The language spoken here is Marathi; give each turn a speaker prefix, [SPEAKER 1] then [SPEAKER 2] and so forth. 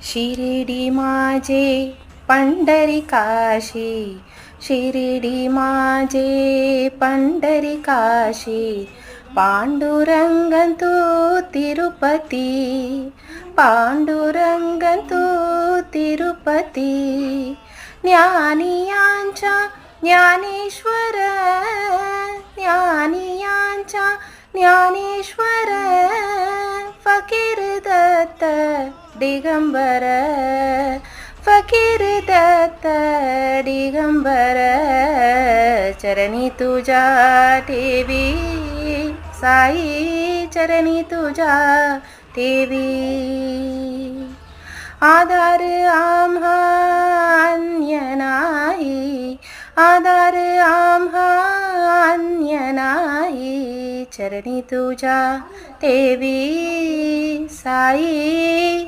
[SPEAKER 1] शिर्डी माझे पंढरीकाशी, शिर्डी माझे पंढरीकाशी, पांडुरंग तू तिरुपती, पांडुरंग तू तिरुपती. ज्ञानियांच्या ज्ञानेश्वर, ज्ञानियांच्या ज्ञानेश्वर, फकीर दत्त दिगंबर, फकीर दत्त दिगंबर. चरणी तुझ्या ठेवी साई, चरणी तुझ्या ठेवी. आधार आम्हा अन्य नाही, आधार आम्हा अन्य नाही, चरणी तुझ्या ठेवी साई.